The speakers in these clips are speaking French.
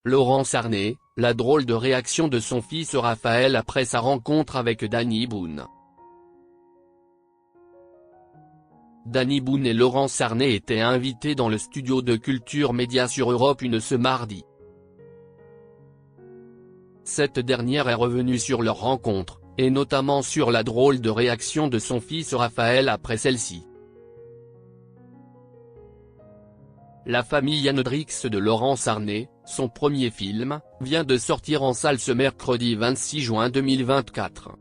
Laurence Arnay, la drôle de réaction de son fils Raphaël après sa rencontre avec Danny Boone. Danny Boone et Laurence Arnay étaient invités dans le studio de Culture Média sur Europe 1 ce mardi. Cette dernière est revenue sur leur rencontre, et notamment sur la drôle de réaction de son fils Raphaël après celle-ci. La famille Hendrix de Laurence Arnay, son premier film, vient de sortir en salle ce mercredi 26 juin 2024.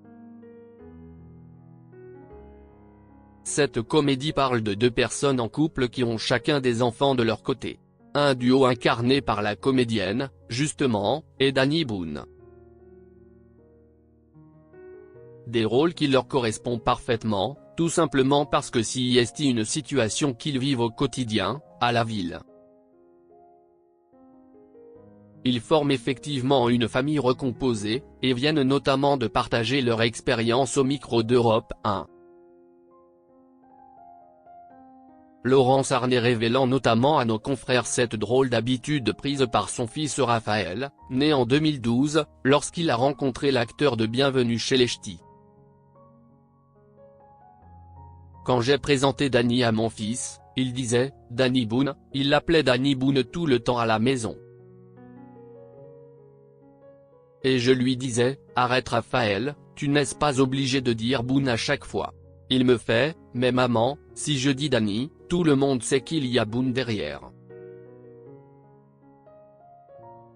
Cette comédie parle de deux personnes en couple qui ont chacun des enfants de leur côté. Un duo incarné par la comédienne, justement, et Danny Boone. Des rôles qui leur correspondent parfaitement, tout simplement parce que c'est une situation qu'ils vivent au quotidien, à la ville. Ils forment effectivement une famille recomposée, et viennent notamment de partager leur expérience au micro d'Europe 1. Laurence Arnay révélant notamment à nos confrères cette drôle d'habitude prise par son fils Raphaël, né en 2012, lorsqu'il a rencontré l'acteur de Bienvenue chez les Ch'tis. Quand j'ai présenté Danny à mon fils, il disait « Danny Boone », il l'appelait Danny Boone tout le temps à la maison. Et je lui disais « Arrête Raphaël, tu n'es pas obligé de dire Boone à chaque fois ». Il me fait « Mais maman, si je dis Danny, tout le monde sait qu'il y a Boone derrière ».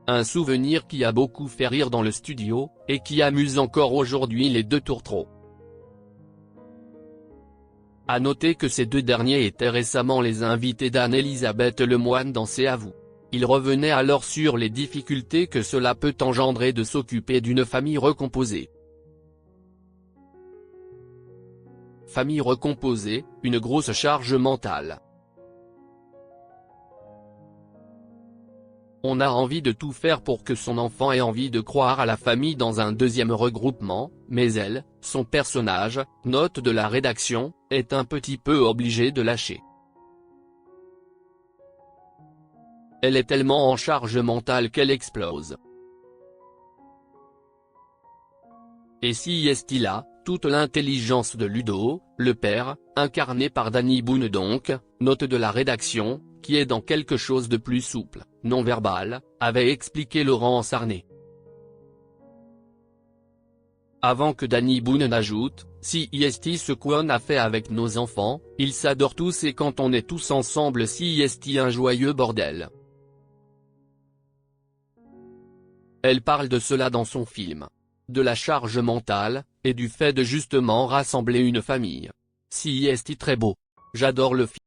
Un souvenir qui a beaucoup fait rire dans le studio, et qui amuse encore aujourd'hui les deux tourtereaux. À noter que ces deux derniers étaient récemment les invités d'Anne-Elisabeth Lemoine dans C'est à vous. Ils revenaient alors sur les difficultés que cela peut engendrer de s'occuper d'une famille recomposée. Famille recomposée, une grosse charge mentale. On a envie de tout faire pour que son enfant ait envie de croire à la famille dans un deuxième regroupement, mais elle, son personnage, note de la rédaction, est un petit peu obligée de lâcher. Elle est tellement en charge mentale qu'elle explose. Et si est-il là, toute l'intelligence de Ludo, le père, incarné par Danny Boone donc, note de la rédaction, qui est dans quelque chose de plus souple, non verbal, avait expliqué Laurence Arnay. Avant que Danny Boone n'ajoute, si ce qu'on a fait avec nos enfants, ils s'adorent tous et quand on est tous ensemble si un joyeux bordel. Elle parle de cela dans son film. De la charge mentale, et du fait de justement rassembler une famille. Si très beau. J'adore le film.